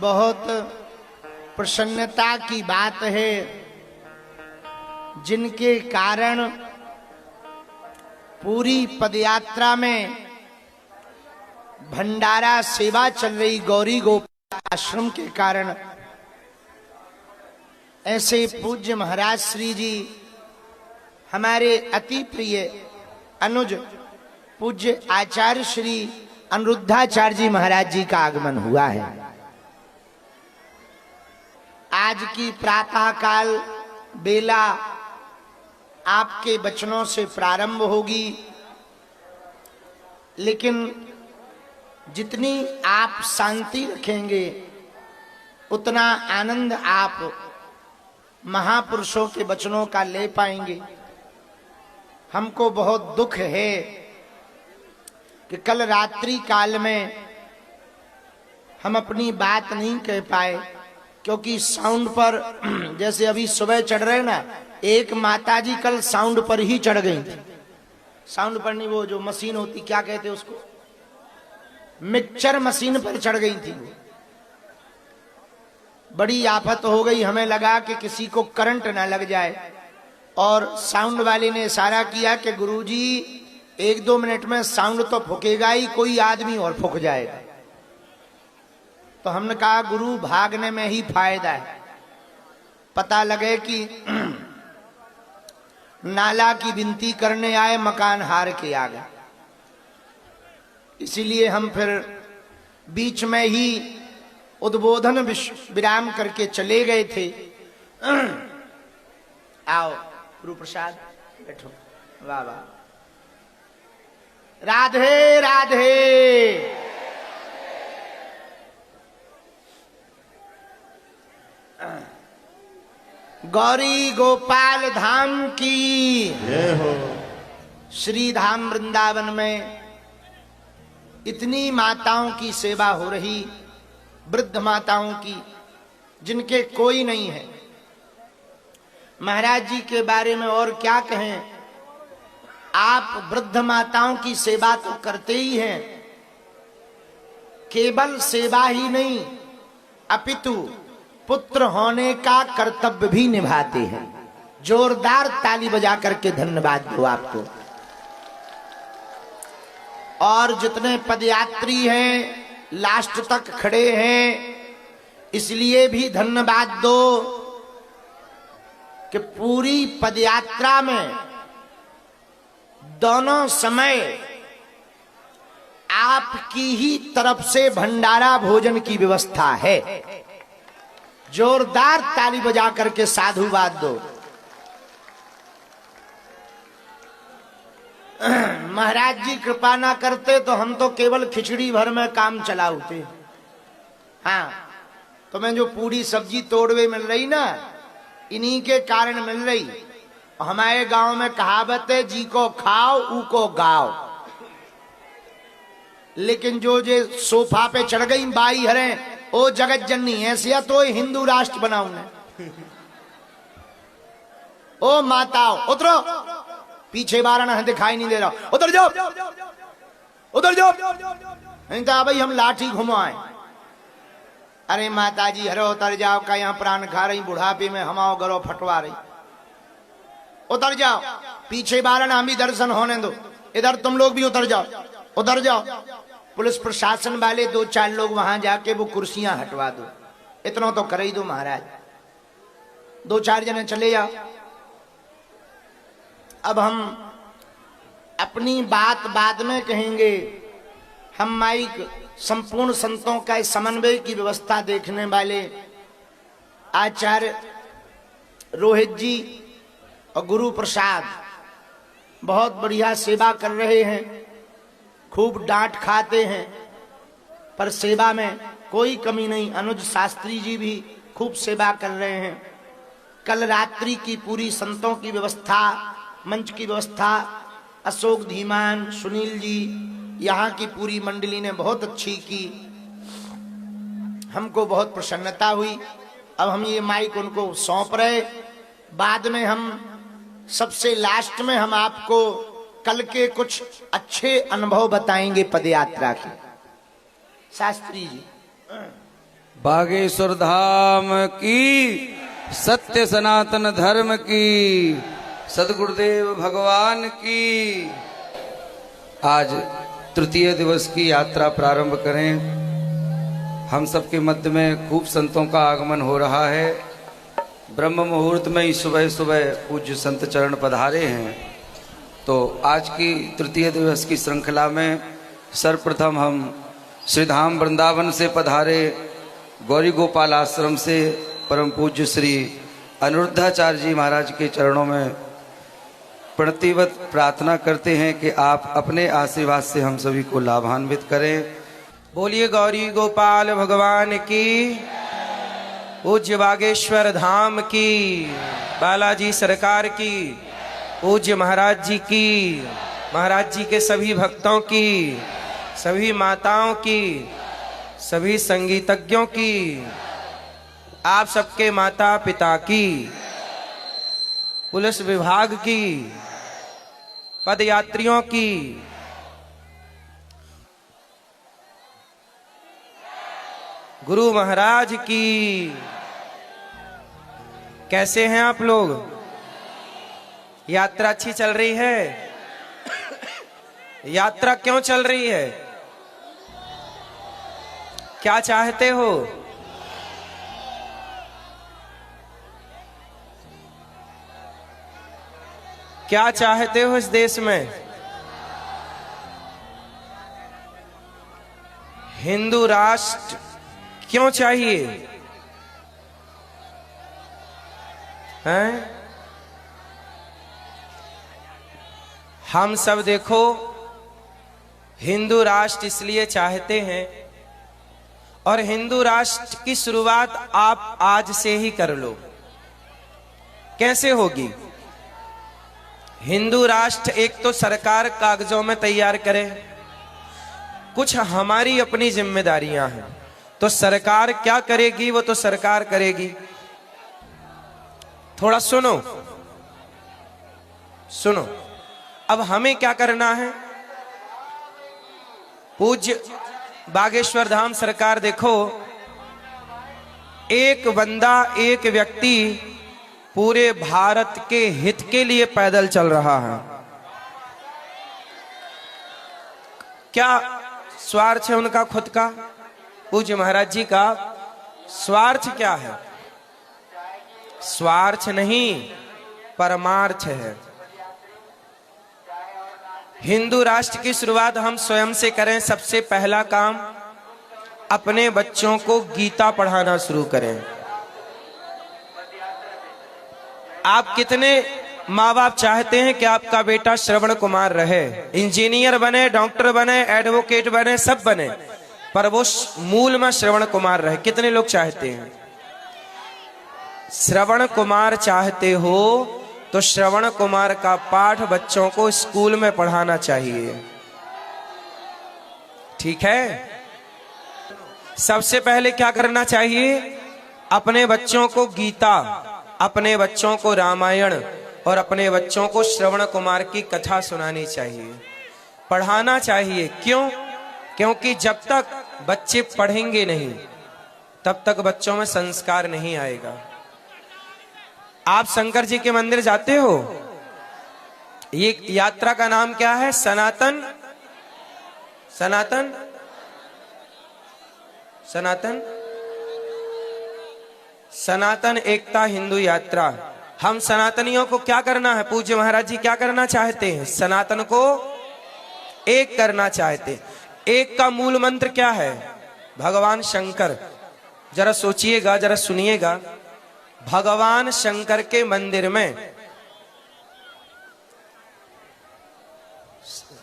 बहुत प्रसन्नता की बात है, जिनके कारण पूरी पदयात्रा में भंडारा सेवा चल रही गौरी गोपाल आश्रम के कारण ऐसे पूज्य महाराज श्री जी हमारे अति प्रिय अनुज पूज्य आचार्य श्री अनिरुद्धाचार्य जी महाराज जी का आगमन हुआ है। आज की प्रातः काल बेला आपके वचनों से प्रारंभ होगी, लेकिन जितनी आप शांति रखेंगे उतना आनंद आप महापुरुषों के वचनों का ले पाएंगे। हमको बहुत दुख है कि कल रात्रि काल में हम अपनी बात नहीं कह पाए, क्योंकि साउंड पर जैसे अभी सुबह चढ़ रहे ना, एक माताजी कल साउंड पर ही चढ़ गई थी। साउंड पर नहीं, वो जो मशीन होती क्या कहते उसको, मिक्सचर मशीन पर चढ़ गई थी। वो बड़ी आफत हो गई, हमें लगा कि किसी को करंट ना लग जाए, और साउंड वाले ने इशारा किया कि गुरुजी 1-2 मिनट में साउंड तो फूकेगा ही, कोई आदमी और फूक जाएगा। तो हमने कहा गुरु भागने में ही फायदा है, पता लगे कि नाला की विनती करने आए मकान हार के आ गए। इसीलिए हम फिर बीच में ही उद्बोधन विराम करके चले गए थे। आओ गुरु प्रसाद बैठो। वाह वाह, राधे राधे। गौरी गोपाल धाम की जय हो। श्री धाम वृंदावन में इतनी माताओं की सेवा हो रही, वृद्ध माताओं की, जिनके कोई नहीं है। महाराज जी के बारे में और क्या कहें, आप वृद्ध माताओं की सेवा तो करते ही हैं, केवल सेवा ही नहीं अपितु पुत्र होने का कर्तव्य भी निभाते हैं। जोरदार ताली बजा करके धन्यवाद दो आपको। और जितने पदयात्री हैं लास्ट तक खड़े हैं, इसलिए भी धन्यवाद दो कि पूरी पदयात्रा में दोनों समय आपकी ही तरफ से भंडारा भोजन की व्यवस्था है। जोरदार ताली बजा करके साधुवाद दो। महाराज जी कृपा ना करते तो हम तो केवल खिचड़ी भर में काम चलाते। हाँ, तो मैं जो पूरी सब्जी तोड़वे मिल रही ना, इन्हीं के कारण मिल रही। हमारे गांव में कहावत है, जी को खाओ ऊ को गाओ। लेकिन जो जे सोफा पे चढ़ गई बाई हरे, ओ जगत जननी ऐसिया तो हिंदू राष्ट्र बनाऊ ने। ओ माताओं उतरो, पीछे बारण है दिखाई नहीं दे रहा, उधर जाओ उधर जाओ, नहीं तो भाई हम लाठी घुमाए। अरे माता जी हरो उतर जाओ, का यहाँ प्राण खा रही, बुढ़ापे में हमाओ गरो फटवा रही, उतर जाओ। पीछे बारण हम भी दर्शन होने दो, इधर तुम लोग भी उतर जाओ, उधर जाओ। पुलिस प्रशासन वाले 2-4 लोग वहां जाके वो कुर्सियां हटवा दो, इतना तो कर ही दो महाराज। 2-4 जने चले जाओ। अब हम अपनी बात बाद में कहेंगे। हम माइक संपूर्ण संतों का समन्वय की व्यवस्था देखने वाले आचार्य रोहित जी और गुरु प्रसाद बहुत बढ़िया सेवा कर रहे हैं। खूब डांट खाते हैं पर सेवा में कोई कमी नहीं। अनुज शास्त्री जी भी खूब सेवा कर रहे हैं। कल रात्रि की पूरी संतों की व्यवस्था, मंच की व्यवस्था अशोक धीमान, सुनील जी, यहाँ की पूरी मंडली ने बहुत अच्छी की। हमको बहुत प्रसन्नता हुई। अब हम ये माइक उनको सौंप रहे। बाद में हम सबसे लास्ट में हम आपको कल के कुछ अच्छे अनुभव बताएंगे पदयात्रा के। शास्त्री जी बागेश्वर धाम की, सत्य सनातन धर्म की, सद्गुरुदेव भगवान की। आज तृतीय दिवस की यात्रा प्रारंभ करें। हम सबके मध्य में खूब संतों का आगमन हो रहा है। ब्रह्म मुहूर्त में ही सुबह सुबह पूज्य संत चरण पधारे हैं। तो आज की तृतीय दिवस की श्रृंखला में सर्वप्रथम हम श्रीधाम वृंदावन से पधारे गौरी गोपाल आश्रम से परम पूज्य श्री अनिरुद्धाचार्य जी महाराज के चरणों में प्रणतिवत प्रार्थना करते हैं कि आप अपने आशीर्वाद से हम सभी को लाभान्वित करें। बोलिए गौरी गोपाल भगवान की, पूज्य बागेश्वर धाम की, बालाजी सरकार की, पूज्य महाराज जी की, महाराज जी के सभी भक्तों की, सभी माताओं की, सभी संगीतज्ञों की, आप सबके माता पिता की, पुलिस विभाग की, पदयात्रियों की, गुरु महाराज की। कैसे हैं आप लोग? यात्रा अच्छी चल रही है? यात्रा क्यों चल रही है? क्या चाहते हो? क्या चाहते हो इस देश में? हिंदू राष्ट्र क्यों चाहिए? हैं? हम सब देखो, हिंदू राष्ट्र इसलिए चाहते हैं, और हिंदू राष्ट्र की शुरुआत आप आज से ही कर लो। कैसे होगी? हिंदू राष्ट्र एक तो सरकार कागजों में तैयार करे, कुछ हमारी अपनी जिम्मेदारियां हैं। तो सरकार क्या करेगी? वो तो सरकार करेगी। थोड़ा सुनो सुनो, अब हमें क्या करना है? पूज्य बागेश्वर धाम सरकार देखो, एक बंदा, एक व्यक्ति पूरे भारत के हित के लिए पैदल चल रहा है। क्या स्वार्थ है उनका खुद का? पूज्य महाराज जी का स्वार्थ क्या है? स्वार्थ नहीं, परमार्थ है। हिंदू राष्ट्र की शुरुआत हम स्वयं से करें। सबसे पहला काम, अपने बच्चों को गीता पढ़ाना शुरू करें। आप कितने माँ बाप चाहते हैं कि आपका बेटा श्रवण कुमार रहे, इंजीनियर बने, डॉक्टर बने, एडवोकेट बने, सब बने, पर वो मूल में श्रवण कुमार रहे? कितने लोग चाहते हैं? श्रवण कुमार चाहते हो तो श्रवण कुमार का पाठ बच्चों को स्कूल में पढ़ाना चाहिए। ठीक है? सबसे पहले क्या करना चाहिए? अपने बच्चों को गीता, अपने बच्चों को रामायण और अपने बच्चों को श्रवण कुमार की कथा सुनानी चाहिए, पढ़ाना चाहिए। क्यों? क्योंकि जब तक बच्चे पढ़ेंगे नहीं, तब तक बच्चों में संस्कार नहीं आएगा। आप शंकर जी के मंदिर जाते हो? ये यात्रा का नाम क्या है? सनातन सनातन सनातन सनातन एकता हिंदू यात्रा। हम सनातनियों को क्या करना है? पूज्य महाराज जी क्या करना चाहते हैं? सनातन को एक करना चाहते। एक का मूल मंत्र क्या है? भगवान शंकर। जरा सोचिएगा, जरा सुनिएगा। भगवान शंकर के मंदिर में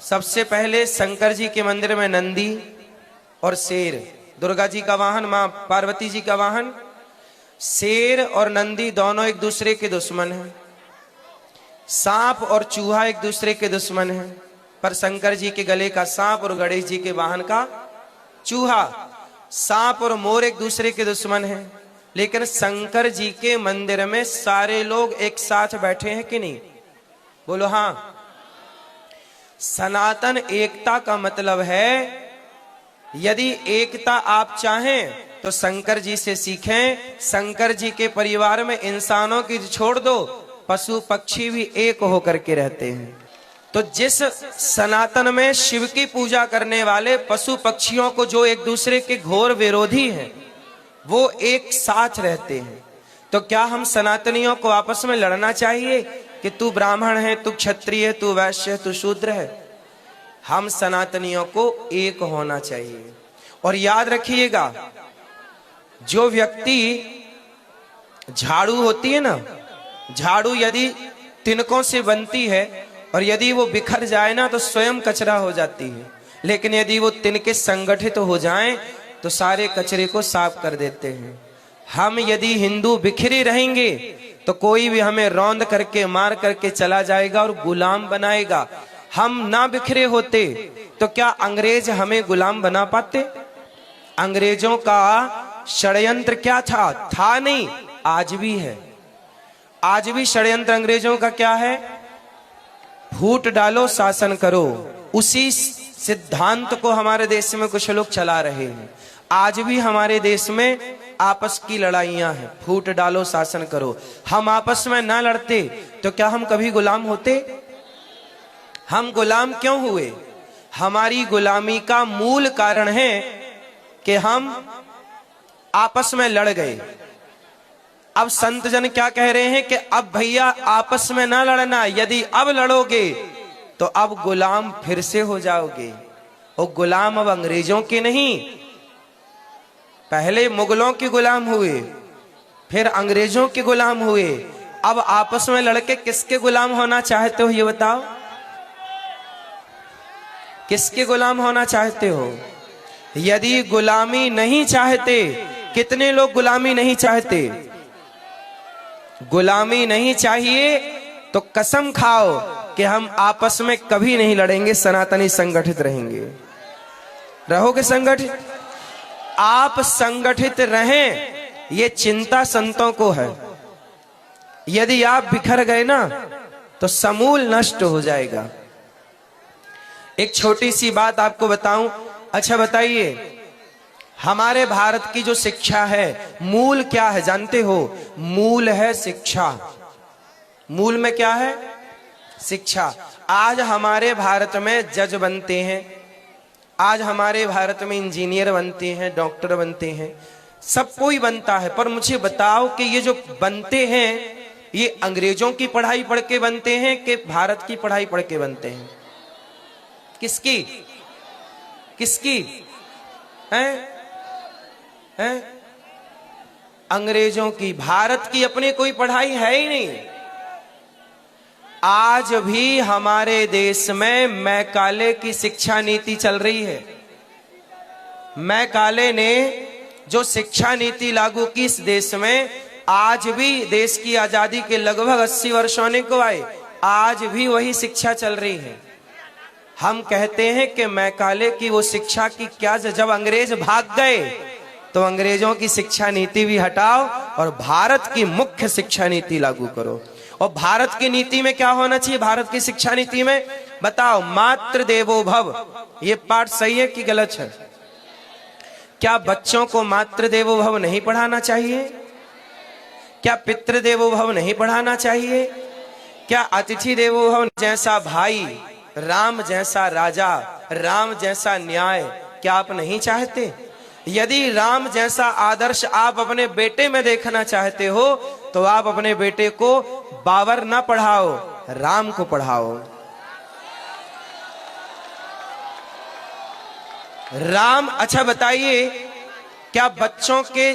सबसे पहले शंकर जी के मंदिर में नंदी और शेर, दुर्गा जी का वाहन, मां पार्वती जी का वाहन। शेर और नंदी दोनों एक दूसरे के दुश्मन हैं। सांप और चूहा एक दूसरे के दुश्मन हैं, पर शंकर जी के गले का सांप और गणेश जी के वाहन का चूहा। सांप और मोर एक दूसरे के दुश्मन हैं, लेकिन शंकर जी के मंदिर में सारे लोग एक साथ बैठे हैं कि नहीं? बोलो हाँ। सनातन एकता का मतलब है, यदि एकता आप चाहें तो शंकर जी से सीखें। शंकर जी के परिवार में इंसानों की छोड़ दो, पशु पक्षी भी एक होकर के रहते हैं। तो जिस सनातन में शिव की पूजा करने वाले पशु पक्षियों को जो एक दूसरे के घोर विरोधी हैं, वो एक साथ रहते हैं, तो क्या हम सनातनियों को आपस में लड़ना चाहिए कि तू ब्राह्मण है, तू क्षत्रिय है, तू वैश्य है, तू शूद्र है? हम सनातनियों को एक होना चाहिए। और याद रखिएगा, जो व्यक्ति झाड़ू होती है ना, झाड़ू यदि तिनकों से बनती है और यदि वो बिखर जाए ना तो स्वयं कचरा हो जाती है, लेकिन यदि वो तिनके संगठित हो जाएं तो सारे कचरे को साफ कर देते हैं। हम यदि हिंदू बिखरे रहेंगे तो कोई भी हमें रौंद करके मार करके चला जाएगा और गुलाम बनाएगा। हम ना बिखरे होते तो क्या अंग्रेज हमें गुलाम बना पाते? अंग्रेजों का षड्यंत्र क्या था? था नहीं, आज भी है। आज भी षड्यंत्र अंग्रेजों का क्या है? फूट डालो शासन करो। उसी सिद्धांत को हमारे देश में कुछ लोग चला रहे हैं। आज भी हमारे देश में आपस की लड़ाइयां हैं, फूट डालो शासन करो। हम आपस में ना लड़ते तो क्या हम कभी गुलाम होते? हम गुलाम क्यों हुए? हमारी गुलामी का मूल कारण है कि हम आपस में लड़ गए। अब संत जन क्या कह रहे हैं कि अब भैया आपस में ना लड़ना, यदि अब लड़ोगे तो अब गुलाम फिर से हो जाओगे। और गुलाम अब अंग्रेजों के नहीं, पहले मुगलों के गुलाम हुए, फिर अंग्रेजों के गुलाम हुए। अब आपस में लड़के किसके गुलाम होना चाहते हो ये बताओ? किसके गुलाम होना चाहते हो? यदि गुलामी नहीं चाहते, कितने लोग गुलामी नहीं चाहते? गुलामी नहीं चाहिए तो कसम खाओ कि हम आपस में कभी नहीं लड़ेंगे, सनातनी संगठित रहेंगे। रहोगे संगठित? आप संगठित रहें, ये चिंता संतों को है। यदि आप बिखर गए ना तो समूल नष्ट हो जाएगा। एक छोटी सी बात आपको बताऊं। अच्छा बताइए, हमारे भारत की जो शिक्षा है, मूल क्या है जानते हो? मूल है शिक्षा। मूल में क्या है? शिक्षा। आज हमारे भारत में जज बनते हैं, आज हमारे भारत में इंजीनियर बनते हैं, डॉक्टर बनते हैं, सब कोई बनता है। पर मुझे बताओ कि ये जो बनते हैं, ये अंग्रेजों की पढ़ाई पढ़ के बनते हैं कि भारत की पढ़ाई पढ़ के बनते हैं? किसकी? किसकी हैं? अंग्रेजों की। भारत की अपनी कोई पढ़ाई है ही नहीं। आज भी हमारे देश में मैकाले की शिक्षा नीति चल रही है। मैकाले ने जो शिक्षा नीति लागू की इस देश में, आज भी देश की आजादी के लगभग 80 वर्ष होने को आए, आज भी वही शिक्षा चल रही है। हम कहते हैं कि मैकाले की वो शिक्षा की क्या, जब अंग्रेज भाग गए तो अंग्रेजों की शिक्षा नीति भी हटाओ और भारत की मुख्य शिक्षा नीति लागू करो। और भारत की नीति में क्या होना चाहिए? भारत की शिक्षा नीति में बताओ, मातृ देवो भव। ये पाठ सही है कि गलत है? क्या बच्चों को मातृ देवो भव नहीं पढ़ाना चाहिए? क्या पितृ देवो भव नहीं पढ़ाना चाहिए? क्या अतिथि देवो भव? जैसा भाई, राम जैसा राजा, राम जैसा न्याय, क्या आप नहीं चाहते? यदि राम जैसा आदर्श आप अपने बेटे में देखना चाहते हो तो आप अपने बेटे को बाबर ना पढ़ाओ, राम को पढ़ाओ। राम। अच्छा बताइए, क्या बच्चों के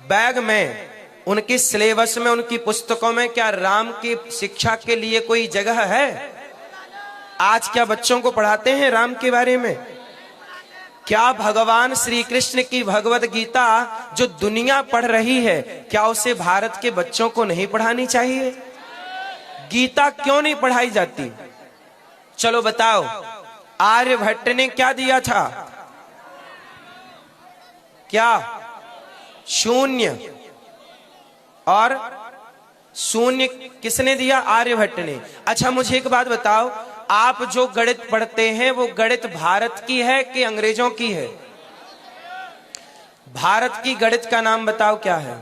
बैग में, उनकी सिलेबस में, उनकी पुस्तकों में क्या राम की शिक्षा के लिए कोई जगह है? आज क्या बच्चों को पढ़ाते हैं राम के बारे में? क्या भगवान श्री कृष्ण की भगवत गीता जो दुनिया पढ़ रही है, क्या उसे भारत के बच्चों को नहीं पढ़ानी चाहिए? गीता क्यों नहीं पढ़ाई जाती? चलो बताओ, आर्यभट्ट ने क्या दिया था? क्या? शून्य। और शून्य किसने दिया? आर्यभट्ट ने। अच्छा मुझे एक बात बताओ, आप जो गणित पढ़ते हैं वो गणित भारत की है कि अंग्रेजों की है? भारत की गणित का नाम बताओ क्या है?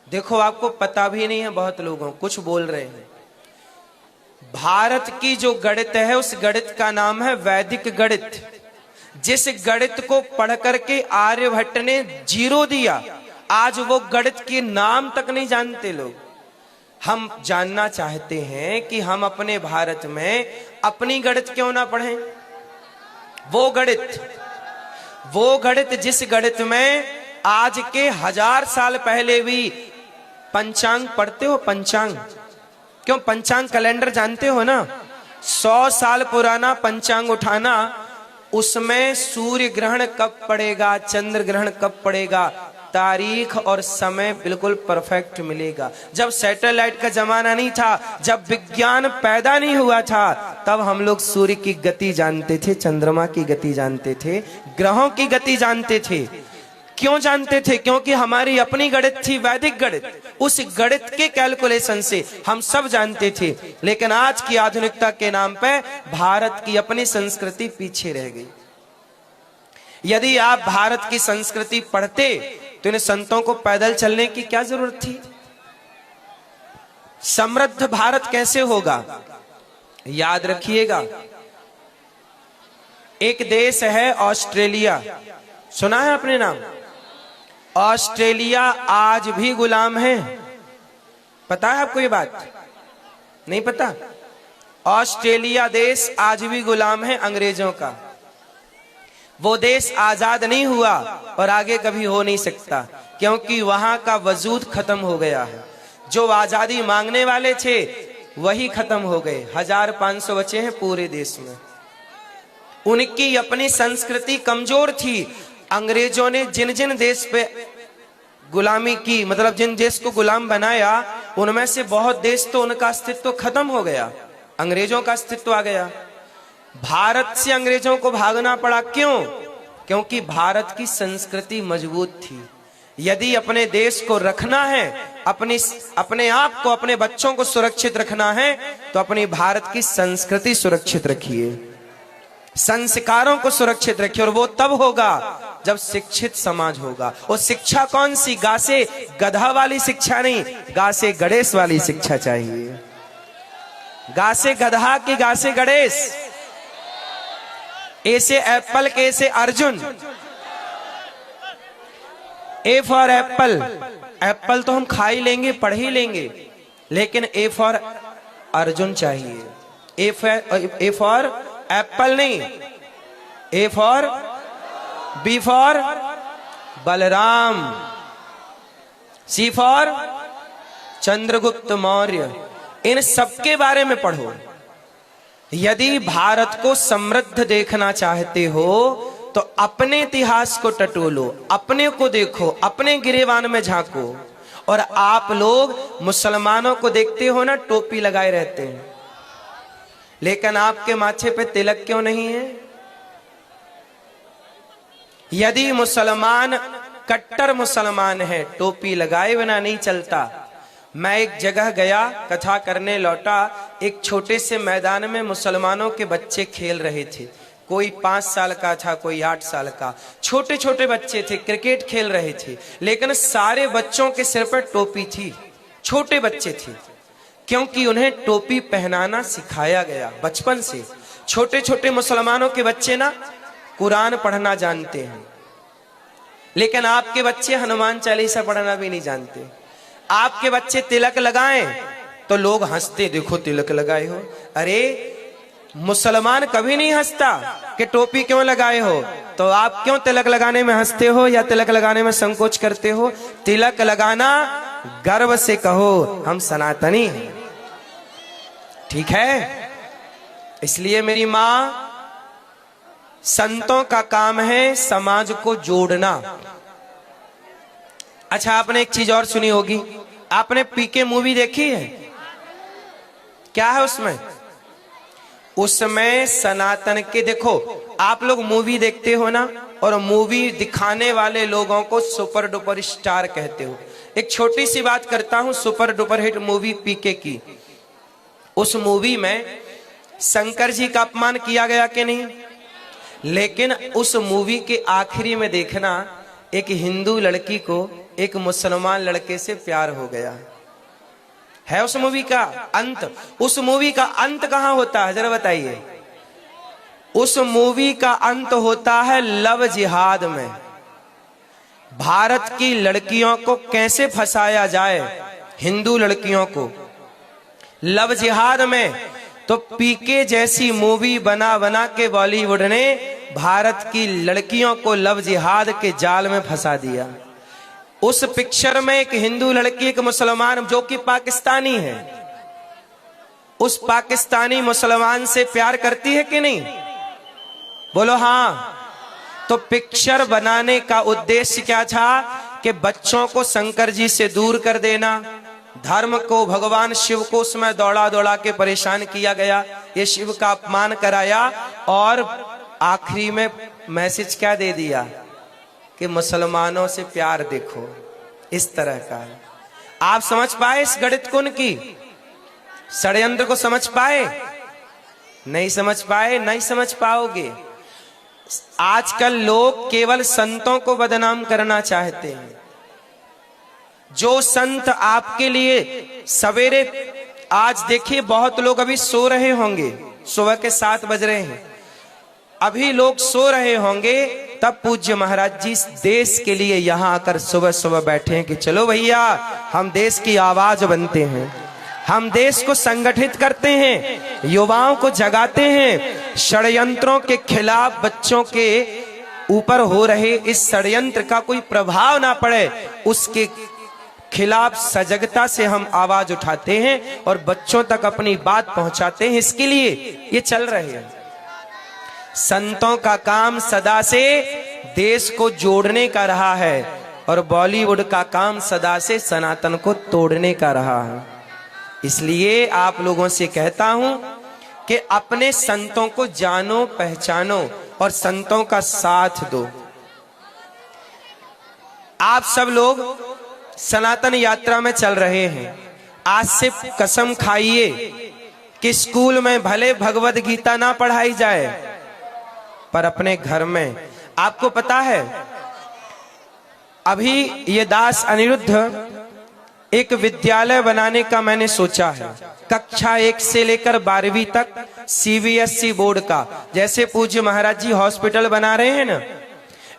देखो आपको पता भी नहीं है, बहुत लोगों कुछ बोल रहे हैं। भारत की जो गणित है उस गणित का नाम है वैदिक गणित। जिस गणित को पढ़ करके आर्यभट्ट ने 0 दिया, आज वो गणित के नाम तक नहीं जानते लोग। हम जानना चाहते हैं कि हम अपने भारत में अपनी गणित क्यों ना पढ़ें? वो गणित जिस गणित में आज के 1000 साल पहले भी पंचांग पढ़ते हो, पंचांग क्यों, पंचांग कैलेंडर जानते हो ना, 100 साल पुराना पंचांग उठाना, उसमें सूर्य ग्रहण कब पड़ेगा, चंद्र ग्रहण कब पड़ेगा, तारीख और समय बिल्कुल परफेक्ट मिलेगा। जब सैटेलाइट का जमाना नहीं था, जब विज्ञान पैदा नहीं हुआ था, तब हम लोग सूर्य की गति जानते थे, चंद्रमा की गति जानते थे, ग्रहों की गति जानते थे। क्यों जानते थे? क्योंकि हमारी अपनी गणित थी, वैदिक गणित। उस गणित के कैलकुलेशन से हम सब जानते थे। लेकिन आज की आधुनिकता के नाम पे भारत की अपनी संस्कृति पीछे रह गई। यदि आप भारत की संस्कृति पढ़ते तो इन संतों को पैदल चलने की क्या जरूरत थी? समृद्ध भारत कैसे होगा? याद रखिएगा, एक देश है ऑस्ट्रेलिया, सुना है अपने नाम? ऑस्ट्रेलिया आज भी गुलाम है। पता है आपको ये बात? नहीं पता? ऑस्ट्रेलिया देश आज भी गुलाम है अंग्रेजों का। वो देश आजाद नहीं हुआ और आगे कभी हो नहीं सकता, क्योंकि वहां का वजूद खत्म हो गया है। जो आजादी मांगने वाले थे वही खत्म हो गए। 1500 बचे हैं पूरे देश में। उनकी अपनी संस्कृति कमजोर थी। अंग्रेजों ने जिन जिन देश पे गुलामी की, मतलब जिन देश को गुलाम बनाया, उनमें से बहुत देश तो उनका अस्तित्व खत्म हो गया, अंग्रेजों का अस्तित्व आ गया। भारत से अंग्रेजों को भागना पड़ा। क्यों? क्योंकि भारत की संस्कृति मजबूत थी। यदि अपने देश को रखना है, अपने आप को, अपने बच्चों को सुरक्षित रखना है, तो अपनी भारत की संस्कृति सुरक्षित रखिए, संस्कारों को सुरक्षित रखिए। और वो तब होगा जब शिक्षित समाज होगा। और शिक्षा कौन सी? गा से गधा वाली शिक्षा नहीं, गा से गणेश वाली शिक्षा चाहिए। गा से गधा की गा से गणेश, ए से एप्पल, के से अर्जुन। ए फॉर एप्पल, एप्पल तो हम खा ही लेंगे, पढ़ ही लेंगे, लेकिन ए फॉर अर्जुन चाहिए। ए फॉर एप्पल नहीं, A for, B for Balram, C for Chandragupta Maurya. इन सबके बारे में पढ़ो। यदि भारत को समृद्ध देखना चाहते हो तो अपने इतिहास को टटोलो, अपने को देखो, अपने गिरेबान में झांको। और आप लोग मुसलमानों को देखते हो ना, टोपी लगाए रहते हैं, लेकिन आपके माथे पे तिलक क्यों नहीं है? यदि मुसलमान कट्टर मुसलमान है, टोपी लगाए बिना नहीं चलता। मैं एक जगह गया, कथा करने लौटा, एक छोटे से मैदान में मुसलमानों के बच्चे खेल रहे थे। कोई 5 साल का था, कोई 8 साल का, छोटे छोटे बच्चे थे, क्रिकेट खेल रहे थे। लेकिन सारे बच्चों के सिर पर टोपी थी, छोटे बच्चे थे, क्योंकि उन्हें टोपी पहनाना सिखाया गया बचपन से। छोटे छोटे मुसलमानों के बच्चे ना कुरान पढ़ना जानते हैं, लेकिन आपके बच्चे हनुमान चालीसा पढ़ना भी नहीं जानते। आपके बच्चे तिलक लगाएं तो लोग हंसते, देखो तिलक लगाए हो। अरे मुसलमान कभी नहीं हंसता कि टोपी क्यों लगाए हो। तो आप क्यों तिलक लगाने में हंसते हो या तिलक लगाने में संकोच करते हो? तिलक लगाना गर्व से कहो हम सनातनी हैं, ठीक है? इसलिए मेरी मां, संतों का काम है समाज को जोड़ना। अच्छा, आपने एक चीज और सुनी होगी, आपने पीके मूवी देखी है? क्या है उसमें? उसमें सनातन के, देखो आप लोग मूवी देखते हो ना, और मूवी दिखाने वाले लोगों को सुपर डुपर स्टार कहते हो। एक छोटी सी बात करता हूं, सुपर डुपर हिट मूवी पीके की। उस मूवी में शंकर जी का अपमान किया गया कि नहीं? लेकिन उस मूवी के आखिरी में देखना, एक हिंदू लड़की को एक मुसलमान लड़के से प्यार हो गया है। उस मूवी का अंत, उस मूवी का अंत कहां होता है जरा बताइए? उस मूवी का अंत होता है लव जिहाद में। भारत की लड़कियों को कैसे फंसाया जाए, हिंदू लड़कियों को लव जिहाद में। तो पीके जैसी मूवी बना बना के बॉलीवुड ने भारत की लड़कियों को लव जिहाद के जाल में फंसा दिया। उस पिक्चर में एक हिंदू लड़की एक मुसलमान जो कि पाकिस्तानी है, उस पाकिस्तानी मुसलमान से प्यार करती है कि नहीं? बोलो हाँ। तो पिक्चर बनाने का उद्देश्य क्या था कि बच्चों को शंकर जी से दूर कर देना, धर्म को, भगवान शिव को उसमें दौड़ा दौड़ा के परेशान किया गया, ये शिव का अपमान कराया और आखिरी में मैसेज क्या दे दिया कि मुसलमानों से प्यार देखो। इस तरह का आप समझ पाए इस गणित कुन की षड्यंत्र को? समझ पाए? नहीं समझ पाए, नहीं समझ पाओगे। आजकल लोग केवल संतों को बदनाम करना चाहते हैं। जो संत आपके लिए सवेरे, आज देखिए बहुत लोग अभी सो रहे होंगे, सुबह के 7 बज रहे हैं, अभी लोग सो रहे होंगे, तब पूज्य महाराज जी देश के लिए यहां आकर सुबह सुबह बैठे हैं कि चलो भैया हम देश की आवाज बनते हैं, हम देश को संगठित करते हैं, युवाओं को जगाते हैं, षड्यंत्रों के खिलाफ बच्चों के ऊपर हो रहे इस षड्यंत्र का कोई प्रभाव ना पड़े, उसके खिलाफ सजगता से हम आवाज उठाते हैं और बच्चों तक अपनी बात पहुंचाते हैं। इसके लिए ये चल रहे हैं। संतों का काम सदा से देश को जोड़ने का रहा है और बॉलीवुड का काम सदा से सनातन को तोड़ने का रहा है। इसलिए आप लोगों से कहता हूं कि अपने संतों को जानो, पहचानो और संतों का साथ दो। आप सब लोग सनातन यात्रा में चल रहे हैं। आज से कसम खाइए कि स्कूल में भले भगवद गीता ना पढ़ाई जाए, पर अपने घर में, आपको पता है अभी ये दास अनिरुद्ध एक विद्यालय बनाने का मैंने सोचा है, कक्षा 1 से लेकर 12वीं तक CBSE बोर्ड का। जैसे पूज्य महाराज जी हॉस्पिटल बना रहे हैं ना,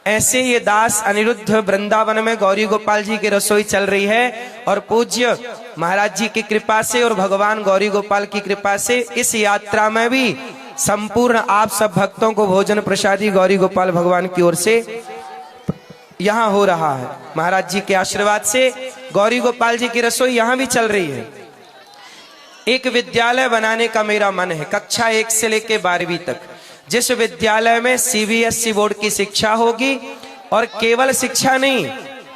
ऐसे ये दास अनिरुद्ध वृंदावन में गौरी गोपाल जी की रसोई चल रही है और पूज्य महाराज जी की कृपा से और भगवान गौरी गोपाल की कृपा से इस यात्रा में भी संपूर्ण आप सब भक्तों को भोजन प्रसादी गौरी गोपाल भगवान की ओर से यहां हो रहा है। महाराज जी के आशीर्वाद से गौरी गोपाल जी की रसोई यहां भी चल रही है। एक विद्यालय बनाने का मेरा मन है, कक्षा 1 से लेकर 12वीं तक, जिस विद्यालय में CBSE बोर्ड की शिक्षा होगी और केवल शिक्षा नहीं,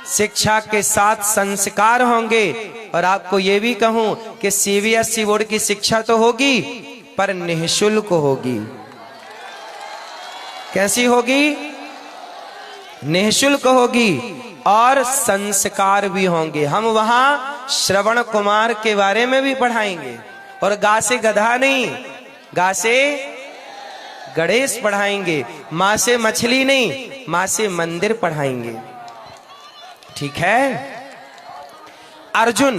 शिक्षा के साथ संस्कार होंगे। और आपको यह भी कहूं कि CBSE बोर्ड की शिक्षा तो होगी पर निःशुल्क होगी। कैसी होगी? निःशुल्क होगी और संस्कार भी होंगे। हम वहां श्रवण कुमार के बारे में भी पढ़ाएंगे और गा से गधा नहीं, गा से गणेश पढ़ाएंगे, मां से मछली नहीं, मां से मंदिर पढ़ाएंगे। ठीक है? अर्जुन,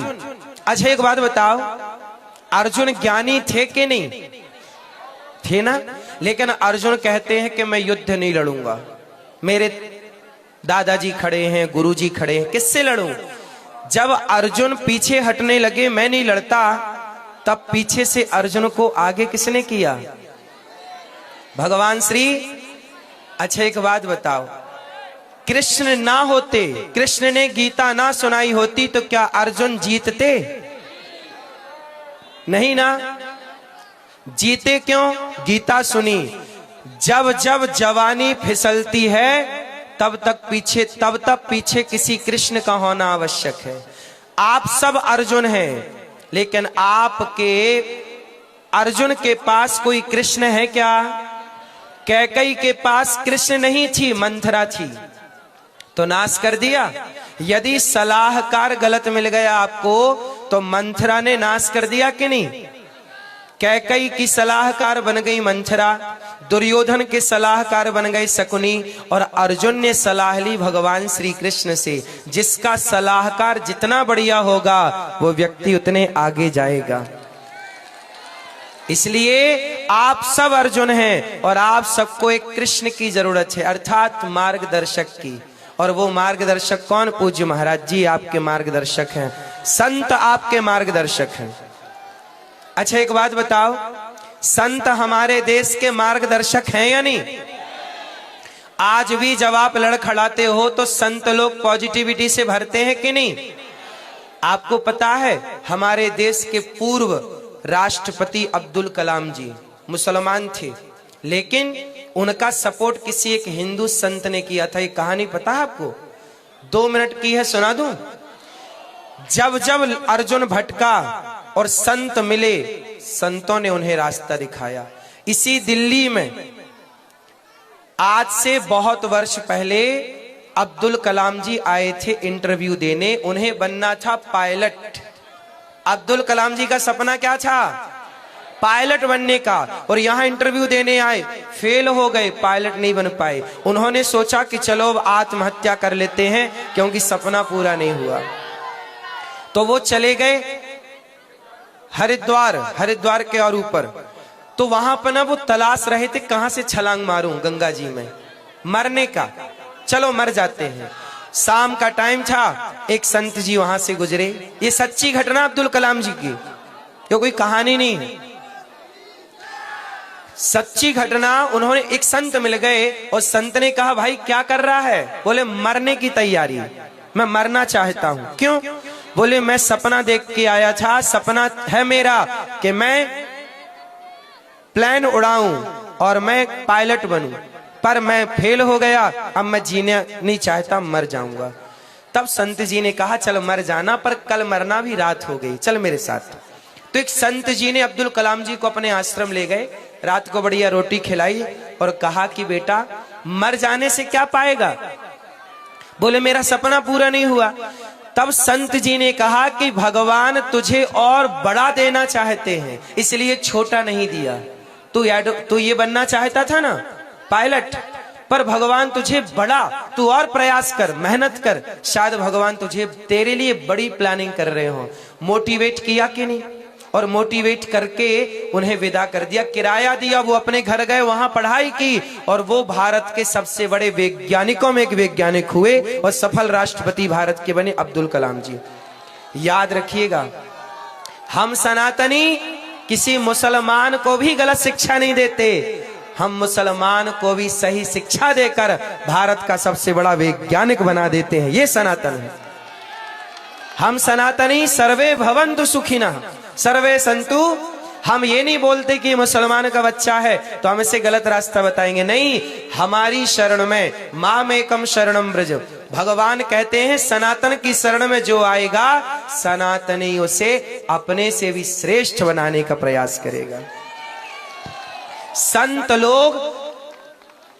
अच्छा एक बात बताओ, अर्जुन ज्ञानी थे कि नहीं थे? ना। लेकिन अर्जुन कहते हैं कि मैं युद्ध नहीं लड़ूंगा, मेरे दादाजी खड़े हैं, गुरुजी खड़े हैं, किससे लड़ूं? जब अर्जुन पीछे हटने लगे, मैं नहीं लड़ता, तब पीछे से अर्जुन को आगे किसने किया? भगवान श्री। अच्छा एक बात बताओ, कृष्ण ना होते, कृष्ण ने गीता ना सुनाई होती तो क्या अर्जुन जीतते? नहीं ना। जीते क्यों? गीता सुनी। जब जब जवानी फिसलती है तब तक पीछे किसी कृष्ण का होना आवश्यक है। आप सब अर्जुन हैं, लेकिन आपके अर्जुन के पास कोई कृष्ण है क्या? कैकेयी के पास कृष्ण नहीं थी, मंथरा थी, तो नाश कर दिया। यदि सलाहकार गलत मिल गया आपको तो मंथरा ने नाश कर दिया कि नहीं? कैकेयी की सलाहकार बन गई मंथरा, दुर्योधन के सलाहकार बन गए शकुनी, और अर्जुन ने सलाह ली भगवान श्री कृष्ण से। जिसका सलाहकार जितना बढ़िया होगा वो व्यक्ति उतने आगे जाएगा। इसलिए आप सब अर्जुन हैं और आप सबको एक कृष्ण की जरूरत है, अर्थात मार्गदर्शक की। और वो मार्गदर्शक कौन? पूज्य महाराज जी आपके मार्गदर्शक हैं, संत आपके मार्गदर्शक हैं। अच्छा एक बात बताओ, संत हमारे देश के मार्गदर्शक हैं या नहीं? आज भी जब आप लड़खड़ाते हो तो संत लोग पॉजिटिविटी से भरते हैं कि नहीं? आपको पता है हमारे देश के पूर्व राष्ट्रपति अब्दुल कलाम जी मुसलमान थे, लेकिन उनका सपोर्ट किसी एक हिंदू संत ने किया था। ये कहानी पता है आपको? 2 मिनट की है, सुना दूं? जब जब अर्जुन भटका और संत मिले, संतों ने उन्हें रास्ता दिखाया। इसी दिल्ली में आज से बहुत वर्ष पहले अब्दुल कलाम जी आए थे इंटरव्यू देने। उन्हें बनना था पायलट। अब्दुल कलाम जी का सपना क्या था? पायलट बनने का। और यहां इंटरव्यू देने आए, फेल हो गए, पायलट नहीं बन पाए। उन्होंने सोचा कि चलो अब आत्महत्या कर लेते हैं, क्योंकि सपना पूरा नहीं हुआ। तो वो चले गए हरिद्वार के और ऊपर। तो वहां पर ना वो तलाश रहे थे कहां से छलांग मारूं गंगा जी में, मरने का। चलो मर जाते हैं। शाम का टाइम था, एक संत जी वहां से गुजरे। ये सच्ची घटना अब्दुल कलाम जी की, ये कोई कहानी नहीं है, सच्ची घटना। उन्होंने एक संत मिल गए और संत ने कहा भाई क्या कर रहा है? बोले मरने की तैयारी, मैं मरना चाहता हूं। क्यों? बोले मैं सपना देख के आया था, सपना है मेरा कि मैं प्लेन उड़ाऊं और मैं पायलट बनूं, पर मैं फेल हो गया, अब मैं जीने नहीं चाहता, मर जाऊंगा। तब संत जी ने कहा चल मर जाना, पर कल मरना भी, रात हो गई, चल मेरे साथ। तो एक संत जी ने अब्दुल कलाम जी को अपने आश्रम ले गए, रात को बढ़िया रोटी खिलाई और कहा कि बेटा मर जाने से क्या पाएगा? बोले मेरा सपना पूरा नहीं हुआ। तब संत जी ने कहा कि भगवान तुझे और बड़ा देना चाहते हैं, इसलिए छोटा नहीं दिया। तू ये बनना चाहता था ना पायलट, पर भगवान तुझे बड़ा, तू और प्रयास कर, मेहनत कर, शायद भगवान तुझे तेरे लिए बड़ी प्लानिंग कर रहे हो। मोटिवेट किया कि नहीं? और मोटिवेट करके उन्हें विदा कर दिया, किराया दिया, वो अपने घर गए, वहां पढ़ाई की और वो भारत के सबसे बड़े वैज्ञानिकों में एक वैज्ञानिक हुए और सफल राष्ट्रपति भारत के बने अब्दुल कलाम जी। याद रखिएगा, हम सनातनी किसी मुसलमान को भी गलत शिक्षा नहीं देते, हम मुसलमान को भी सही शिक्षा देकर भारत का सबसे बड़ा वैज्ञानिक बना देते हैं। ये सनातन है। हम सनातनी सर्वे भवन्तु सुखिनः सर्वे संतु। हम ये नहीं बोलते कि मुसलमान का बच्चा है तो हम इसे गलत रास्ता बताएंगे, नहीं। हमारी शरण में मामेकम शरणम व्रज, भगवान कहते हैं सनातन की शरण में जो आएगा, सनातनी उसे अपने से भी श्रेष्ठ बनाने का प्रयास करेगा। संत लोग,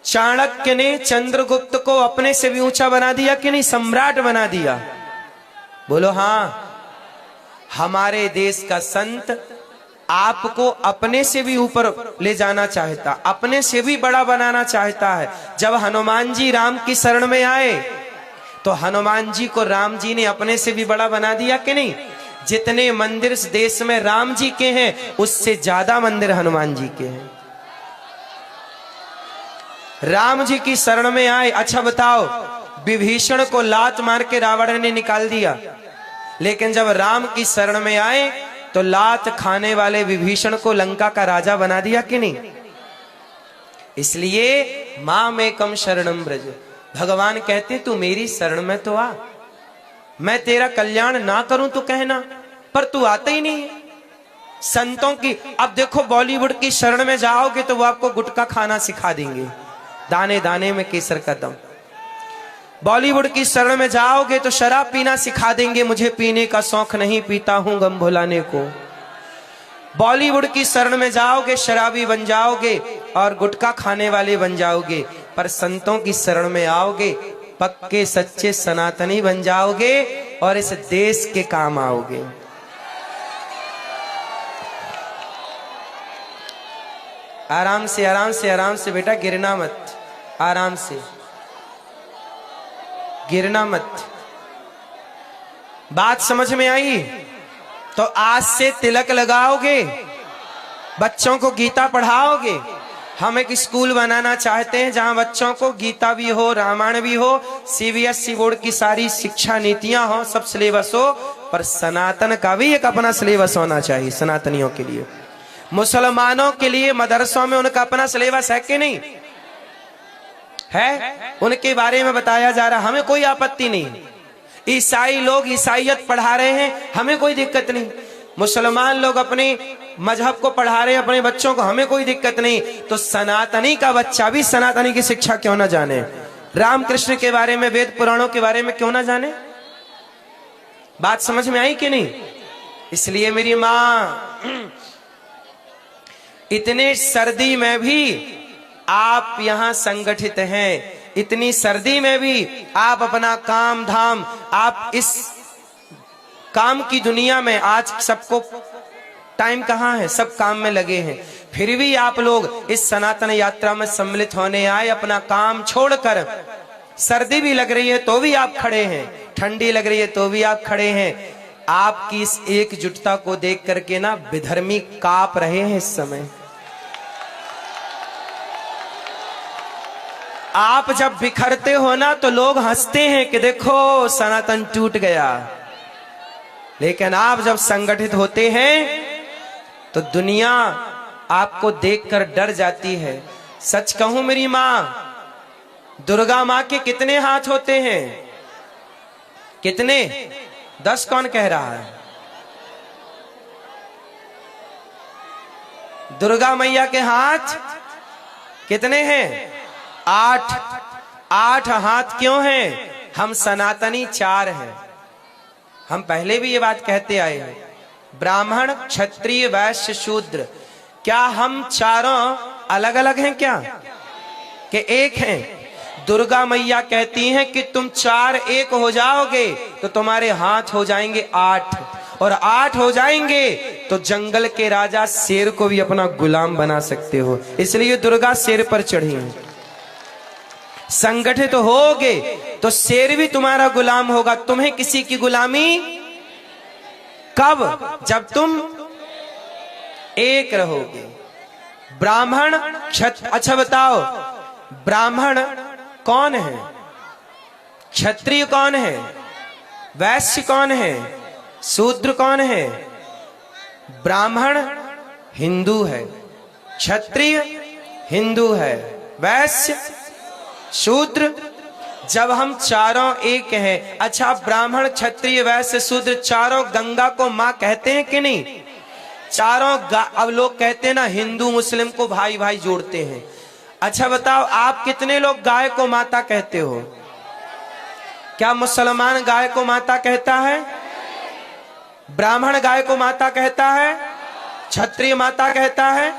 चाणक्य ने चंद्रगुप्त को अपने से भी ऊंचा बना दिया कि नहीं? सम्राट बना दिया। बोलो हाँ। हमारे देश का संत आपको अपने से भी ऊपर ले जाना चाहता, अपने से भी बड़ा बनाना चाहता है। जब हनुमान जी राम की शरण में आए तो हनुमान जी को राम जी ने अपने से भी बड़ा बना दिया कि नहीं? जितने मंदिर इस देश में राम जी के हैं, उससे ज्यादा मंदिर हनुमान जी के हैं। राम जी की शरण में आए। अच्छा बताओ, विभीषण को लात मार के रावण ने निकाल दिया, लेकिन जब राम की शरण में आए तो लात खाने वाले विभीषण को लंका का राजा बना दिया कि नहीं? इसलिए मामेकम शरणम व्रज, भगवान कहते तू मेरी शरण में तो आ, मैं तेरा कल्याण ना करूं तो कहना, पर तू आता ही नहीं। संतों की, अब देखो बॉलीवुड की शरण में जाओगे तो वो आपको गुटखा खाना सिखा देंगे, दाने दाने में केसर का दम। बॉलीवुड की शरण में जाओगे तो शराब पीना सिखा देंगे, मुझे पीने का शौक नहीं, पीता हूं गम भुलाने को। बॉलीवुड की शरण में जाओगे शराबी बन जाओगे और गुटखा खाने वाले बन जाओगे, पर संतों की शरण में आओगे पक्के सच्चे सनातनी बन जाओगे और इस देश के काम आओगे। आराम से आराम से आराम से बेटा, गिरना मत, आराम से, गिरना मत। बात समझ में आई? तो आज से तिलक लगाओगे, बच्चों को गीता पढ़ाओगे। हम एक स्कूल बनाना चाहते हैं जहां बच्चों को गीता भी हो, रामायण भी हो, सीबीएसई बोर्ड की सारी शिक्षा नीतियां हो, सब सिलेबस हो, पर सनातन का भी एक अपना सिलेबस होना चाहिए सनातनियों के लिए। मुसलमानों के लिए मदरसों में उनका अपना सिलेबस है कि नहीं है? उनके बारे में बताया जा रहा, हमें कोई आपत्ति नहीं। ईसाई लोग ईसाइयत पढ़ा रहे हैं, हमें कोई दिक्कत नहीं। मुसलमान लोग अपने मजहब को पढ़ा रहे हैं अपने बच्चों को, हमें कोई दिक्कत नहीं। तो सनातनी का बच्चा भी सनातनी की शिक्षा क्यों ना जाने? रामकृष्ण के बारे में, वेद पुराणों के बारे में क्यों ना जाने? बात समझ में आई कि नहीं? इसलिए मेरी मां, इतने सर्दी में भी आप यहां संगठित हैं, इतनी सर्दी में भी आप अपना काम धाम, आप इस काम की दुनिया में, आज सबको टाइम कहाँ है, सब काम में लगे हैं, फिर भी आप लोग इस सनातन यात्रा में सम्मिलित होने आए। अपना काम छोड़कर, सर्दी भी लग रही है तो भी आप खड़े हैं, ठंडी लग रही है तो भी आप खड़े हैं। आपकी इस एकजुटता को देख करके ना विधर्मी कांप रहे हैं इस समय। आप जब बिखरते हो ना तो लोग हंसते हैं कि देखो सनातन टूट गया, लेकिन आप जब संगठित होते हैं तो दुनिया आपको देखकर डर जाती है। सच कहूं मेरी मां, दुर्गा मां के कितने हाथ होते हैं? कितने? 10 कौन कह रहा है? दुर्गा मैया के हाथ कितने हैं? 8। 8 हाथ क्यों हैं? हम सनातनी 4 हैं। हम पहले भी ये बात कहते आए हैं, ब्राह्मण, क्षत्रिय, वैश्य, शूद्र। क्या हम चारों अलग अलग हैं क्या? कि एक हैं? दुर्गा मैया कहती हैं कि तुम 4 एक हो जाओगे तो तुम्हारे हाथ हो जाएंगे 8, और 8 हो जाएंगे तो जंगल के राजा शेर को भी अपना गुलाम बना सकते हो। इसलिए दुर्गा शेर पर चढ़ी हैं। संगठित होगे तो शेर भी तुम्हारा गुलाम होगा। तुम्हें किसी की गुलामी कब? जब तुम एक रहोगे। ब्राह्मण, अच्छा बताओ, ब्राह्मण कौन है? क्षत्रिय कौन है? वैश्य कौन है? शूद्र कौन है? ब्राह्मण हिंदू है, क्षत्रिय हिंदू है, वैश्य शूद्र। जब हम चारों एक हैं, अच्छा ब्राह्मण, क्षत्रिय, वैश्य, शूद्र चारों गंगा को मां कहते हैं कि नहीं? चारों अब लोग कहते हैं ना, हिंदू मुस्लिम को भाई भाई जोड़ते हैं। अच्छा बताओ, आप कितने लोग गाय को माता कहते हो? क्या मुसलमान गाय को माता कहता है? ब्राह्मण गाय को माता कहता है? क्षत्रिय माता कहता है?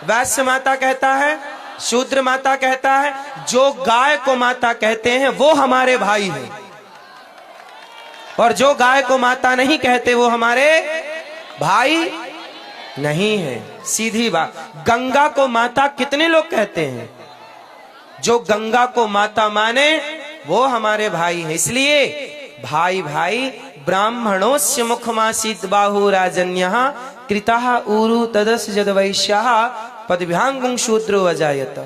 वैश्य माता कहता है? शूद्र माता कहता है? जो गाय को माता कहते हैं वो हमारे भाई हैं, और जो गाय को माता नहीं कहते वो हमारे भाई नहीं है। सीधी बात। गंगा को माता कितने लोग कहते हैं? जो गंगा को माता माने वो हमारे भाई हैं। इसलिए भाई भाई, ब्राह्मणोस्य मुखमासीत बाहु राजन्यः कृतः उरु तदस जद वैश्यः पदभ्यांगुं शूद्रो अजायत।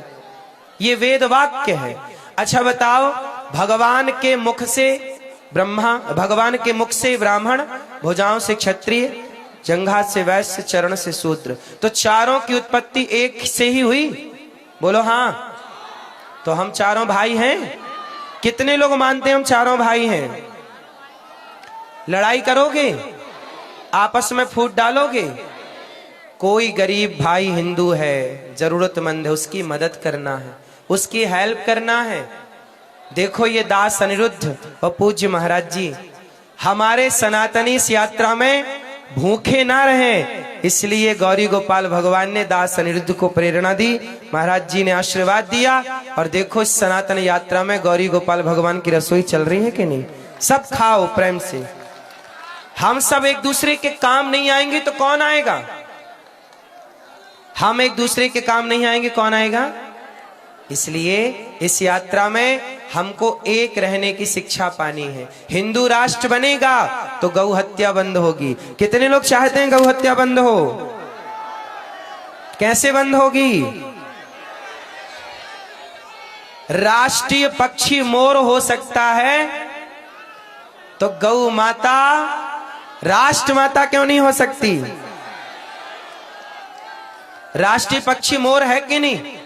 ये वेद वाक्य है। अच्छा बताओ, भगवान के मुख से ब्रह्मा, भगवान के मुख से ब्राह्मण, भुजाओं से क्षत्रिय, जंघा से वैश्य, चरण से शूद्र, तो चारों की उत्पत्ति एक से ही हुई। बोलो हाँ। तो हम चारों भाई हैं। कितने लोग मानते हैं हम चारों भाई हैं? लड़ाई करोगे? आपस में फूट डालोगे? कोई गरीब भाई हिंदू है, जरूरतमंद है, उसकी मदद करना है, उसकी हेल्प करना है। देखो ये दास अनिरुद्ध और पूज्य महाराज जी हमारे सनातनी इस यात्रा में भूखे ना रहें, इसलिए गौरी गोपाल भगवान ने दास अनिरुद्ध को प्रेरणा दी, महाराज जी ने आशीर्वाद दिया। और देखो इस सनातन यात्रा में गौरी गोपाल भगवान की रसोई चल रही है कि नहीं? सब खाओ प्रेम से। हम सब एक दूसरे के काम नहीं आएंगे तो कौन आएगा? हम एक दूसरे के काम नहीं आएंगे, कौन आएगा? इसलिए इस यात्रा में हमको एक रहने की शिक्षा पानी है। हिंदू राष्ट्र बनेगा तो गौ हत्या बंद होगी। कितने लोग चाहते हैं गौ हत्या बंद हो? कैसे बंद होगी? राष्ट्रीय पक्षी मोर हो सकता है तो गौ माता राष्ट्र माता क्यों नहीं हो सकती? राष्ट्रीय पक्षी मोर है कि नहीं?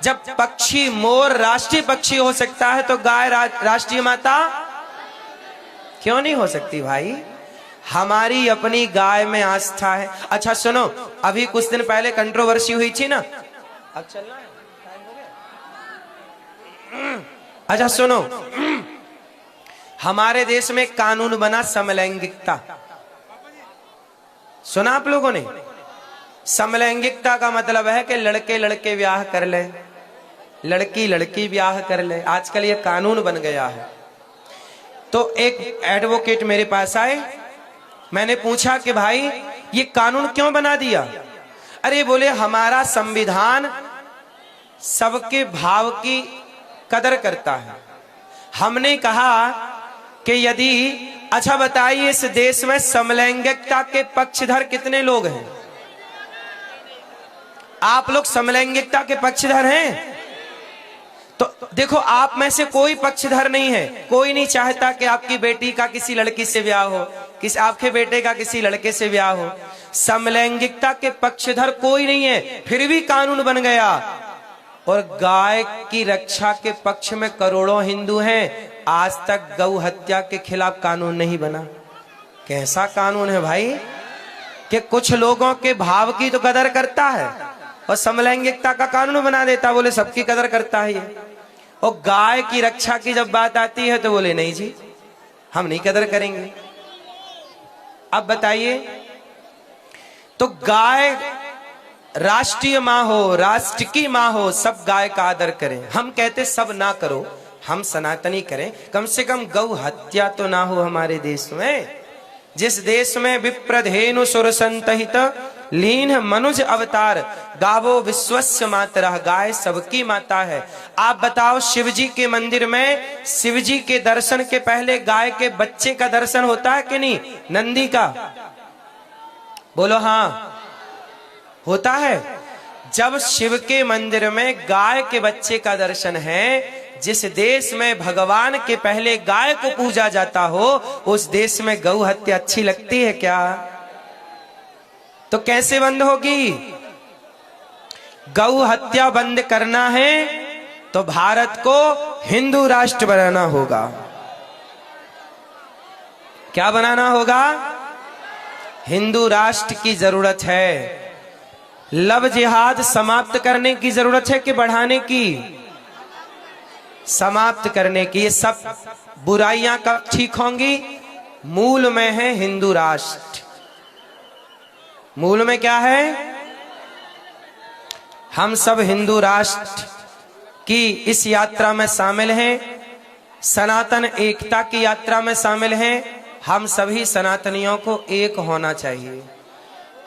जब पक्षी मोर राष्ट्रीय पक्षी हो सकता है तो गाय राष्ट्रीय माता क्यों नहीं हो सकती भाई? हमारी अपनी गाय में आस्था है। अच्छा सुनो, अभी कुछ दिन पहले कंट्रोवर्सी हुई थी ना, अब चलना है? अच्छा सुनो, हमारे देश में कानून बना समलैंगिकता। सुना आप लोगों ने? समलैंगिकता का मतलब है कि लड़के लड़के ब्याह कर ले, लड़की लड़की ब्याह कर ले। आजकल ये कानून बन गया है। तो एक एडवोकेट मेरे पास आए, मैंने पूछा कि भाई ये कानून क्यों बना दिया? अरे बोले हमारा संविधान सबके भाव की कदर करता है। हमने कहा कि यदि, अच्छा बताइए इस देश में समलैंगिकता के पक्षधर कितने लोग हैं? आप लोग समलैंगिकता के पक्षधर हैं? तो देखो, आप में से कोई पक्षधर नहीं है। कोई नहीं चाहता कि आपकी बेटी का किसी लड़की से ब्याह हो, आपके बेटे का किसी लड़के से ब्याह हो। समलैंगिकता के पक्षधर कोई नहीं है, फिर भी कानून बन गया। और गाय की रक्षा के पक्ष में करोड़ों हिंदू हैं, आज तक गौ हत्या के खिलाफ कानून नहीं बना। कैसा कानून है भाई कि कुछ लोगों के भाव की तो कदर करता है और समलैंगिकता का कानून बना देता, बोले सबकी कदर करता है ये। और गाय की रक्षा की जब बात आती है तो बोले नहीं जी, हम नहीं कदर करेंगे। अब बताइए, तो गाय राष्ट्रीय माँ हो, राष्ट्र की माँ हो, सब गाय का आदर करें। हम कहते सब ना करो, हम सनातनी करें, कम से कम गौ हत्या तो ना हो हमारे देश में। जिस देश में विप्रधेनु सुर संतहित लीन मनुज अवतार, गावो विश्वस्य मातरः, गाय सबकी माता है। आप बताओ, शिव जी के मंदिर में शिव जी के दर्शन के पहले गाय के बच्चे का दर्शन होता है कि नहीं? नंदी का, बोलो हाँ, होता है। जब शिव के मंदिर में गाय के बच्चे का दर्शन है, जिस देश में भगवान के पहले गाय को पूजा जाता हो, उस देश में गौ हत्या अच्छी लगती है क्या? तो कैसे बंद होगी? गौ हत्या बंद करना है तो भारत को हिंदू राष्ट्र बनाना होगा। क्या बनाना होगा? हिंदू राष्ट्र की जरूरत है। लव जिहाद समाप्त करने की जरूरत है कि बढ़ाने की? समाप्त करने की। ये सब बुराइयां कब ठीक होंगी? मूल में है हिंदू राष्ट्र। मूल में क्या है? हम सब हिंदू राष्ट्र की इस यात्रा में शामिल हैं, सनातन एकता की यात्रा में शामिल हैं। हम सभी सनातनियों को एक होना चाहिए।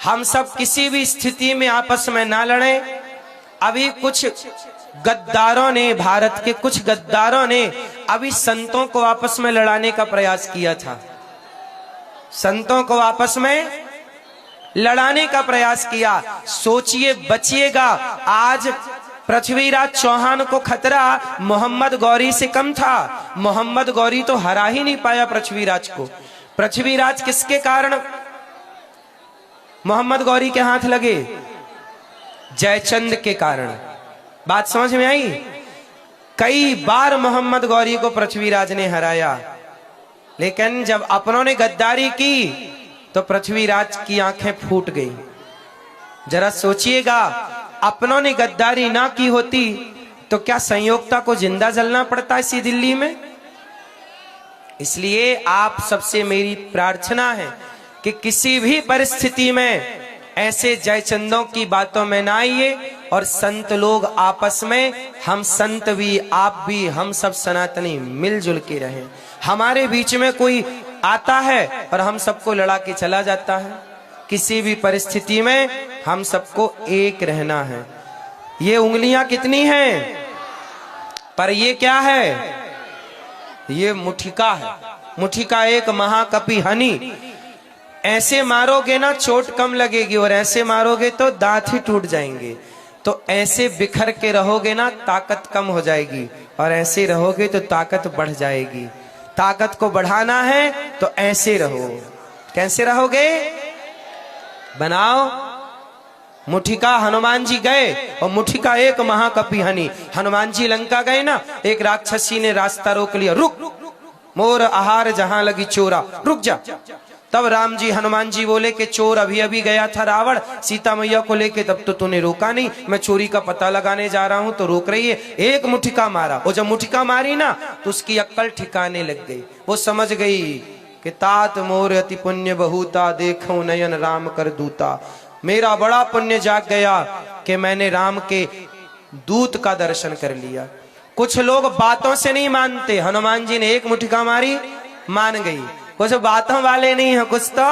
हम सब किसी भी स्थिति में आपस में ना लड़ें। अभी कुछ गद्दारों ने, भारत के कुछ गद्दारों ने अभी संतों को आपस में लड़ाने का प्रयास किया था। संतों को आपस में लड़ाने का प्रयास किया। सोचिए, बचिएगा। आज पृथ्वीराज चौहान को खतरा मोहम्मद गौरी से कम था। मोहम्मद गौरी तो हरा ही नहीं पाया पृथ्वीराज को। पृथ्वीराज किसके कारण मोहम्मद गौरी के हाथ लगे? जयचंद के कारण। बात समझ में आई? कई बार मोहम्मद गौरी को पृथ्वीराज ने हराया, लेकिन जब अपनों ने गद्दारी की तो पृथ्वीराज की आंखें फूट गई। जरा सोचिएगा, अपनों ने गद्दारी ना की होती तो क्या संयोगता को जिंदा जलना पड़ता इसी दिल्ली में? इसलिए आप सबसे मेरी प्रार्थना है कि किसी भी परिस्थिति में ऐसे जयचंदों की बातों में ना आइए और संत लोग आपस में, हम संत भी, आप भी, हम सब सनातनी मिलजुल के रहें। हमारे बीच में कोई आता है और हम सबको लड़ा के चला जाता है। किसी भी परिस्थिति में हम सबको एक रहना है। ये उंगलियां कितनी हैं? पर ये क्या है? ये मुठिका है। मुठिका एक महाकपि हनी। ऐसे मारोगे ना चोट कम लगेगी, और ऐसे मारोगे तो दांत ही टूट जाएंगे। तो ऐसे बिखर के रहोगे ना ताकत कम हो जाएगी, और ऐसे रहोगे तो ताकत बढ़ जाएगी। ताकत को बढ़ाना है तो ऐसे रहो। कैसे रहोगे? बनाओ मुठिका। हनुमान जी गए और मुठिका एक महाकपि हनी। हनुमान जी लंका गए ना, एक राक्षसी ने रास्ता रोक लिया। रुक, मोर आहार जहां लगी चोरा, रुक जा। तब राम जी हनुमान जी बोले कि चोर अभी अभी गया था रावण सीता मैया को लेके, तब तो तूने रोका नहीं। मैं चोरी का पता लगाने जा रहा हूं तो रोक रही है। एक मुठिका मारा, और जब मुठिका मारी ना तो उसकी अक्ल ठिकाने लग गई। वो समझ गई कि तात मोर अति पुण्य बहुता, देखो नयन राम कर दूता। मेरा बड़ा पुण्य जाग गया कि मैंने राम के दूत का दर्शन कर लिया। कुछ लोग बातों से नहीं मानते। हनुमान जी ने एक मुठिका मारी, मान गई। कुछ बातों वाले नहीं हैं, कुछ तो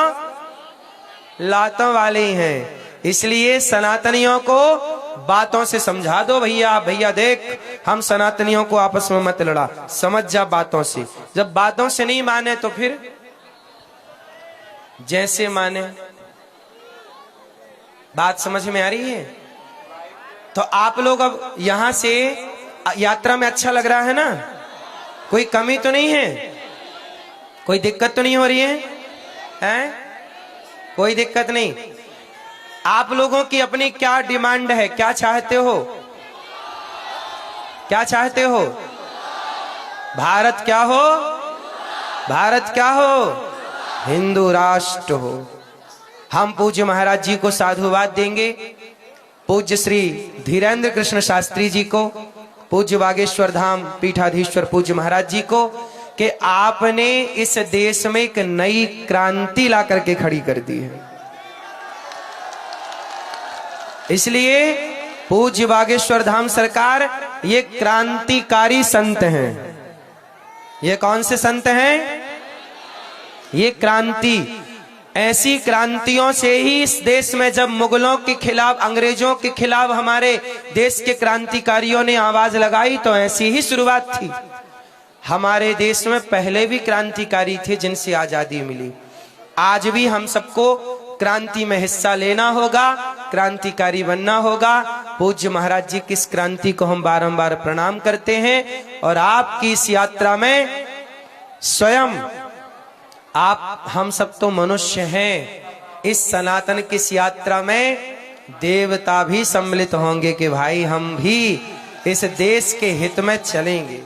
लातों वाले ही हैं। इसलिए सनातनियों को बातों से समझा दो। भैया भैया देख, हम सनातनियों को आपस में मत लड़ा, समझ जा बातों से। जब बातों से नहीं माने तो फिर जैसे माने। बात समझ में आ रही है? तो आप लोग अब यहां से यात्रा में अच्छा लग रहा है ना? कोई कमी तो नहीं है? कोई दिक्कत तो नहीं हो रही है? हैं? कोई दिक्कत नहीं। आप लोगों की अपनी क्या डिमांड है? क्या चाहते हो? क्या चाहते हो? भारत क्या हो? भारत क्या हो? हिंदू राष्ट्र हो। हम पूज्य महाराज जी को साधुवाद देंगे, पूज्य श्री धीरेन्द्र कृष्ण शास्त्री जी को, पूज्य बागेश्वर धाम पीठाधीश्वर पूज्य महाराज जी को, कि आपने इस देश में एक नई क्रांति ला करके खड़ी कर दी है। इसलिए पूज्य बागेश्वर धाम सरकार ये क्रांतिकारी संत हैं। ये कौन से संत हैं? ये क्रांति, ऐसी क्रांतियों से ही इस देश में जब मुगलों के खिलाफ, अंग्रेजों के खिलाफ हमारे देश के क्रांतिकारियों ने आवाज लगाई, तो ऐसी ही शुरुआत थी। हमारे देश में पहले भी क्रांतिकारी थे जिनसे आजादी मिली। आज भी हम सबको क्रांति में हिस्सा लेना होगा, क्रांतिकारी बनना होगा। पूज्य महाराज जी की इस क्रांति को हम बारंबार प्रणाम करते हैं। और आपकी इस यात्रा में स्वयं आप, हम सब तो मनुष्य हैं, इस सनातन की इस यात्रा में देवता भी सम्मिलित होंगे कि भाई हम भी इस देश के हित में चलेंगे।